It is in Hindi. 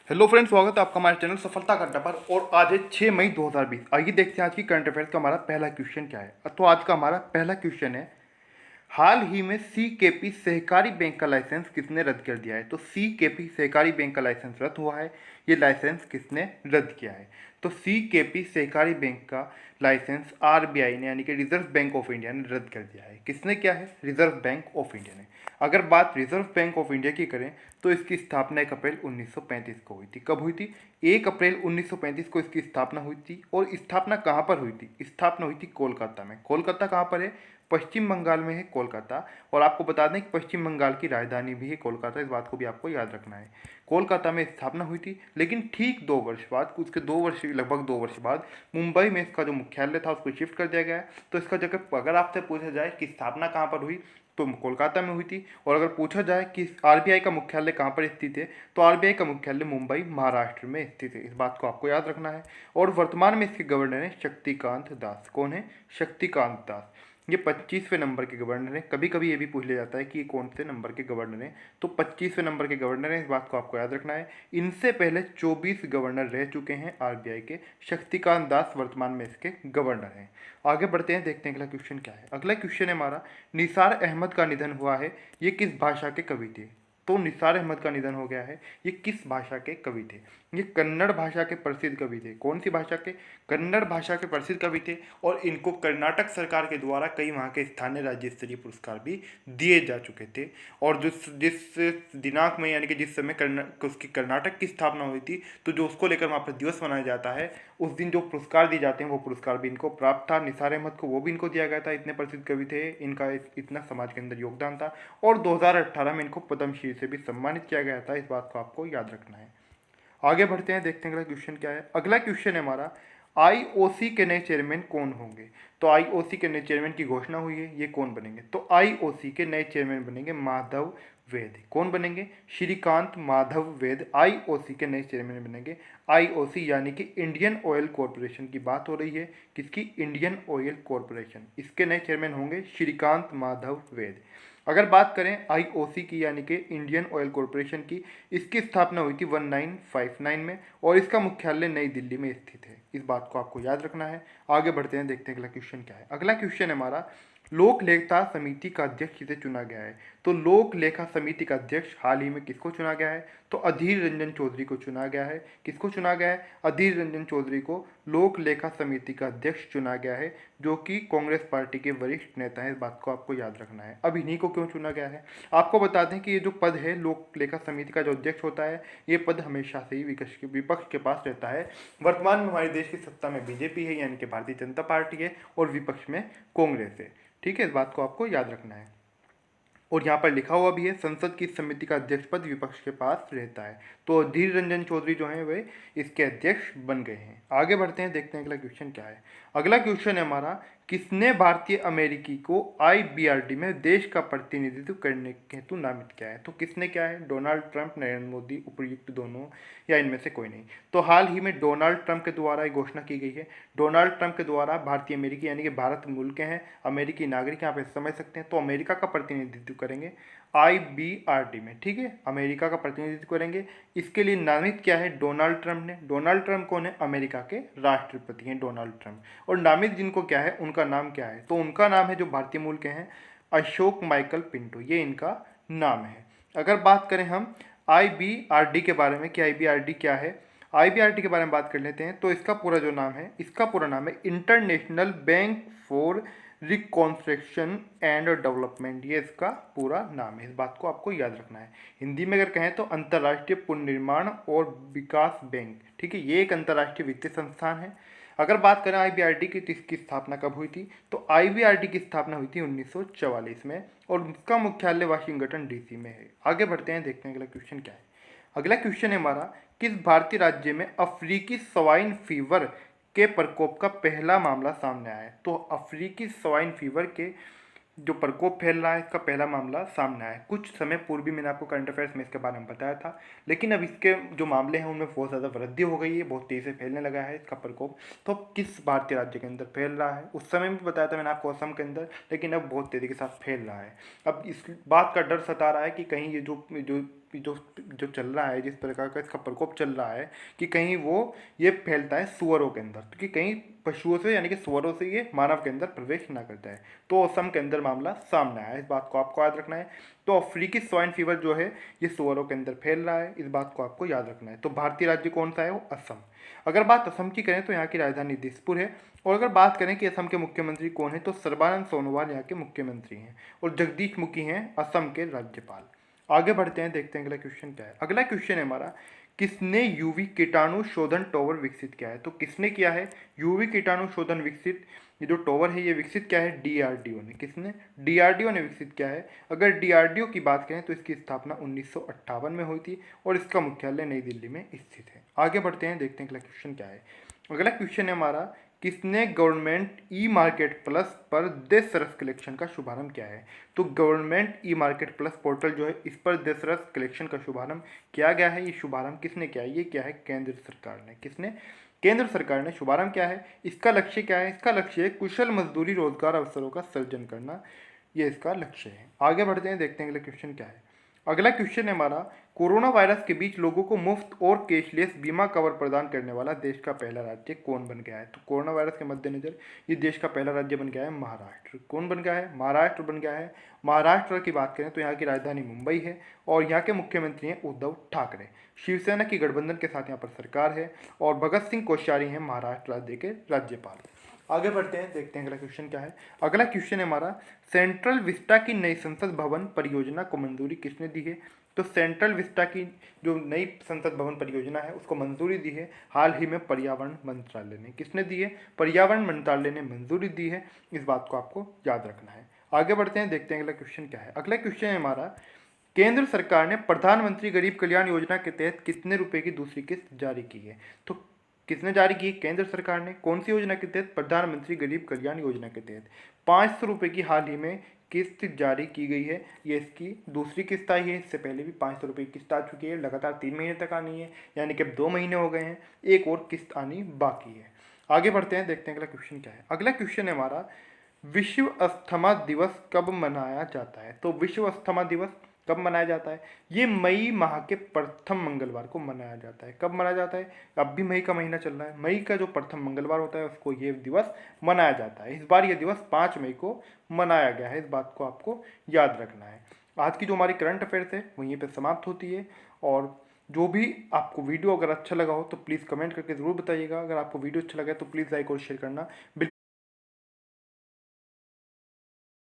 हेलो फ्रेंड्स, स्वागत है आपका हमारे चैनल सफलता का अड्डा पर। और आज है 6 मई 2020। आइए देखते हैं आज की करंट अफेयर्स का हमारा पहला क्वेश्चन क्या है। तो आज का हमारा पहला क्वेश्चन है, हाल ही में सीकेपी सहकारी बैंक का लाइसेंस किसने रद्द कर दिया है। तो सीकेपी सहकारी बैंक का लाइसेंस रद्द हुआ है। ये लाइसेंस किसने रद्द किया है? तो सीकेपी सहकारी बैंक का लाइसेंस आरबीआई ने यानी कि रिजर्व बैंक ऑफ इंडिया ने रद्द कर दिया है। किसने किया है? रिजर्व बैंक ऑफ इंडिया ने। अगर बात रिजर्व बैंक ऑफ इंडिया की करें तो इसकी स्थापना 1 अप्रैल 1935 को हुई थी। कब हुई थी? 1 अप्रैल 1935 को इसकी स्थापना हुई थी। और स्थापना कहाँ पर हुई थी? स्थापना हुई थी कोलकाता में। कोलकाता कहाँ पर है? पश्चिम बंगाल में है कोलकाता। और आपको बता दें कि पश्चिम बंगाल की राजधानी भी है कोलकाता। इस बात को भी आपको याद रखना है। कोलकाता में स्थापना हुई थी, लेकिन ठीक 2 वर्ष बाद, उसके 2 वर्ष, लगभग 2 वर्ष बाद मुंबई में इसका जो मुख्यालय था उसको शिफ्ट कर दिया गया है। तो इसका जगह अगर आपसे पूछा जाए कि स्थापना कहाँ पर हुई तो कोलकाता में हुई थी। और अगर पूछा जाए कि आरबीआई का मुख्यालय कहाँ पर स्थित है तो आरबीआई का मुख्यालय मुंबई महाराष्ट्र में स्थित है। इस बात को आपको याद रखना है। और वर्तमान में इसके गवर्नर हैं शक्तिकांत दास। कौन है? शक्तिकांत दास। ये 25वें नंबर के गवर्नर हैं। कभी कभी ये भी पूछ लिया जाता है कि ये कौन से नंबर के गवर्नर हैं, तो 25वें नंबर के गवर्नर हैं। इस बात को आपको याद रखना है। इनसे पहले 24 गवर्नर रह चुके हैं आरबीआई के। शक्तिकांत दास वर्तमान में इसके गवर्नर हैं। आगे बढ़ते हैं, देखते हैं अगला क्वेश्चन क्या है। अगला क्वेश्चन है हमारा, निसार अहमद का निधन हुआ है, ये किस भाषा के कवि थे? तो निसार अहमद का निधन हो गया है, ये किस भाषा के कवि थे? ये कन्नड़ भाषा के प्रसिद्ध कवि थे। कौन सी भाषा के? कन्नड़ भाषा के प्रसिद्ध कवि थे। और इनको कर्नाटक सरकार के द्वारा कई वहाँ के स्थानीय राज्य स्तरीय पुरस्कार भी दिए जा चुके थे। और जिस जिस दिनांक में यानी कि जिस समय उसकी कर्नाटक की स्थापना हुई थी, तो जो उसको लेकर वहाँ पर दिवस मनाया जाता है, उस दिन जो पुरस्कार दिए जाते हैं वो पुरस्कार भी इनको प्राप्त था। निसार अहमद को वो भी इनको दिया गया था। इतने प्रसिद्ध कवि थे, इनका इतना समाज के अंदर योगदान था। और 2018 में इनको पद्मश्री से भी सम्मानित किया गया था। इस बात को आपको याद रखना है। आगे बढ़ते हैं, देखते हैं अगला क्वेश्चन क्या है। अगला क्वेश्चन है हमारा, आईओसी के नए चेयरमैन कौन होंगे? तो आईओसी के नए चेयरमैन की घोषणा हुई है, ये कौन बनेंगे? तो आईओसी के नए चेयरमैन बनेंगे माधव वेद। कौन बनेंगे? श्रीकांत माधव वेद आईओसी के नए चेयरमैन बनेंगे। आईओसी यानी कि इंडियन ऑयल कॉरपोरेशन की बात हो रही है। किसकी? Indian oil corporation. इसके नए चेयरमैन होंगे श्रीकांत माधव वेद। अगर बात करें आईओसी की यानी कि इंडियन ऑयल कॉरपोरेशन की, इसकी स्थापना हुई थी 1959 में। और इसका मुख्यालय नई दिल्ली में स्थित है। इस बात को आपको याद रखना है। आगे बढ़ते हैं, देखते हैं अगला क्वेश्चन क्या है। अगला क्वेश्चन है हमारा, लोक लेखा समिति का अध्यक्ष किसे चुना गया है? तो लोक लेखा समिति का अध्यक्ष हाल ही में किसको चुना गया है? तो अधीर रंजन चौधरी को चुना गया है। किसको चुना गया है? अधीर रंजन चौधरी को लोक लेखा समिति का अध्यक्ष चुना गया है, जो कि कांग्रेस पार्टी के वरिष्ठ नेता हैं। इस बात को आपको याद रखना है। अब इन्हीं को क्यों चुना गया है? आपको बता दें कि ये जो पद है लोक लेखा समिति का जो अध्यक्ष होता है, ये पद हमेशा से ही विपक्ष के पास रहता है। वर्तमान में हमारे देश की सत्ता में बीजेपी है यानी कि भारतीय जनता पार्टी है, और विपक्ष में कांग्रेस है। ठीक है, इस बात को आपको याद रखना है। और यहाँ पर लिखा हुआ भी है, संसद की समिति का अध्यक्ष पद विपक्ष के पास रहता है। तो अधीर रंजन चौधरी जो हैं वे इसके अध्यक्ष बन गए हैं। आगे बढ़ते हैं, देखते हैं अगला क्वेश्चन क्या है। अगला क्वेश्चन है हमारा, किसने भारतीय अमेरिकी को आईबीआरडी में देश का प्रतिनिधित्व करने के हेतु नामित किया है? तो किसने क्या है? डोनाल्ड ट्रंप, नरेंद्र मोदी, उपयुक्त दोनों, या इनमें से कोई नहीं? तो हाल ही में डोनाल्ड ट्रंप के द्वारा एक घोषणा की गई है। डोनाल्ड ट्रंप के द्वारा भारतीय अमेरिकी यानी कि भारत मूल के हैं अमेरिकी नागरिक, यहाँ पे समझ सकते हैं, तो अमेरिका का प्रतिनिधित्व करेंगे आईबीआरडी में। ठीक है, अमेरिका का प्रतिनिधित्व करेंगे। इसके लिए नामित किया है डोनाल्ड ट्रंप ने। डोनाल्ड ट्रंप कौन है? अमेरिका के राष्ट्रपति हैं डोनाल्ड ट्रंप। और नामित जिनको क्या है, उनका नाम क्या है? तो उनका नाम है, जो भारतीय मूल के हैं, अशोक माइकल पिंटो, ये इनका नाम है। अगर बात करें हम आईबीआरडी के बारे में कि आईबीआरडी क्या है, आईबीआरडी के बारे में बात कर लेते हैं। तो इसका पूरा जो नाम है, इसका पूरा नाम है international bank for reconstruction and development. ये इसका पूरा नाम है। इस बात को आपको याद रखना है। हिंदी में अगर कहें तो अंतर्राष्ट्रीय पुनर्निर्माण और विकास बैंक। ठीक है, ये एक अंतर्राष्ट्रीय वित्तीय संस्थान है। अगर बात करें आईबीआरडी की, तो इसकी स्थापना कब हुई थी? तो आईबीआरडी की स्थापना हुई थी 1944 में, और उसका मुख्यालय वाशिंगटन डीसी में है। आगे बढ़ते हैं, देखते हैं अगला क्वेश्चन क्या है। अगला क्वेश्चन है हमारा, किस भारतीय राज्य में अफ्रीकी स्वाइन फीवर के प्रकोप का पहला मामला सामने आया है? तो अफ्रीकी स्वाइन फीवर के जो प्रकोप फैल रहा है, इसका पहला मामला सामने आया है। कुछ समय पूर्व भी मैंने आपको करंट अफेयर्स में इसके बारे में बताया था, लेकिन अब इसके जो मामले हैं उनमें बहुत ज़्यादा वृद्धि हो गई है, बहुत तेज़ी से फैलने लगा है इसका प्रकोप। तो अब किस भारतीय राज्य के अंदर फैल रहा है? उस समय भी बताया था मैंने आपको, असम के अंदर, लेकिन अब बहुत तेज़ी के साथ फैल रहा है। अब इस बात का डर सता रहा है कि कहीं ये जो जो जो चल रहा है, जिस प्रकार का इसका प्रकोप चल रहा है कि कहीं वो ये फैलता है सुअरों के अंदर, क्योंकि कहीं पशुओं से यानी कि सुअरों से ये मानव के अंदर प्रवेश ना करता है। तो असम के अंदर मामला सामने आया, इस बात को आपको याद रखना है। तो अफ्रीकी स्वाइन फीवर जो है ये सुअरों के अंदर फैल रहा है, इस बात को आपको याद रखना है। तो भारतीय राज्य कौन सा है? वो असम। अगर बात असम की करें तो यहाँ की राजधानी दिसपुर है। और अगर बात करें कि असम के मुख्यमंत्री कौन है, तो सर्बानंद सोनोवाल यहाँ के मुख्यमंत्री हैं और जगदीश मुखी हैं असम के राज्यपाल। आगे बढ़ते हैं, देखते हैं अगला क्वेश्चन क्या है। अगला क्वेश्चन है हमारा, किसने यूवी कीटाणु शोधन टॉवर विकसित किया है? तो किसने किया है यूवी कीटाणु शोधन विकसित? ये जो टॉवर है ये विकसित क्या है? डीआरडीओ ने। किसने? डीआरडीओ ने विकसित किया है। अगर डीआरडीओ की बात करें तो इसकी स्थापना 1958 में हुई थी और इसका मुख्यालय नई दिल्ली में स्थित है। आगे बढ़ते हैं, देखते हैं अगला क्वेश्चन क्या है। अगला क्वेश्चन है हमारा, किसने गवर्नमेंट ई मार्केट प्लस पर दशरस कलेक्शन का शुभारंभ किया है? तो government e market plus portal जो है इस पर दशरस कलेक्शन का शुभारंभ किया गया है। ये शुभारंभ किसने किया है? ये क्या है? केंद्र सरकार ने। किसने? केंद्र सरकार ने शुभारंभ किया है। इसका लक्ष्य क्या है? इसका लक्ष्य है कुशल मजदूरी रोजगार अवसरों का सृजन करना, ये इसका लक्ष्य है। आगे बढ़ते हैं, देखते हैं अगला क्वेश्चन क्या है। अगला क्वेश्चन है हमारा, कोरोना वायरस के बीच लोगों को मुफ्त और कैशलेस बीमा कवर प्रदान करने वाला देश का पहला राज्य कौन बन गया है? तो कोरोना वायरस के मद्देनजर ये देश का पहला राज्य बन गया है महाराष्ट्र। कौन बन गया है? महाराष्ट्र बन गया है। महाराष्ट्र की बात करें तो यहाँ की राजधानी मुंबई है और यहाँ के मुख्यमंत्री हैं उद्धव ठाकरे। शिवसेना की गठबंधन के साथ यहाँ पर सरकार है और भगत सिंह कोश्यारी हैं महाराष्ट्र राज्य के राज्यपाल। आगे बढ़ते हैं, देखते हैं अगला क्वेश्चन क्या है। अगला क्वेश्चन है हमारा, सेंट्रल विस्टा की नई संसद भवन परियोजना को मंजूरी किसने दी है? तो सेंट्रल विस्टा की जो नई संसद भवन परियोजना है उसको मंजूरी दी है हाल ही में पर्यावरण मंत्रालय ने। किसने दी है? पर्यावरण मंत्रालय ने मंजूरी दी है, इस बात को आपको याद रखना है। आगे बढ़ते हैं, देखते हैं अगला क्वेश्चन क्या है। अगला क्वेश्चन है हमारा, केंद्र सरकार ने प्रधानमंत्री गरीब कल्याण योजना के तहत कितने रुपए की दूसरी किस्त जारी की है? तो किसने जारी की? केंद्र सरकार ने। कौन सी योजना के तहत? प्रधानमंत्री गरीब कल्याण योजना के तहत 500 रुपये की हाल ही में किस्त जारी की गई है। ये इसकी दूसरी किस्त आई है, इससे पहले भी 500 रुपये की किस्त आ चुकी है, लगातार 3 महीने तक आनी है, यानी कि अब 2 महीने हो गए हैं, एक और किस्त आनी बाकी है। आगे बढ़ते हैं, देखते हैं अगला क्वेश्चन क्या है। अगला क्वेश्चन है हमारा, विश्व अस्थमा दिवस कब मनाया जाता है? तो विश्व अस्थमा दिवस कब मनाया जाता है? ये मई माह के प्रथम मंगलवार को मनाया जाता है। कब मनाया जाता है? अब भी मई का महीना चल रहा है, मई का जो प्रथम मंगलवार होता है उसको ये दिवस मनाया जाता है। इस बार ये दिवस 5 मई को मनाया गया है, इस बात को आपको याद रखना है। आज की जो हमारी करंट अफेयर्स है वहीं पर समाप्त होती है। और जो भी आपको वीडियो अगर अच्छा लगा हो तो प्लीज़ कमेंट करके ज़रूर बताइएगा। अगर आपको वीडियो अच्छा लगा तो प्लीज़ लाइक और शेयर करना बिल्कुल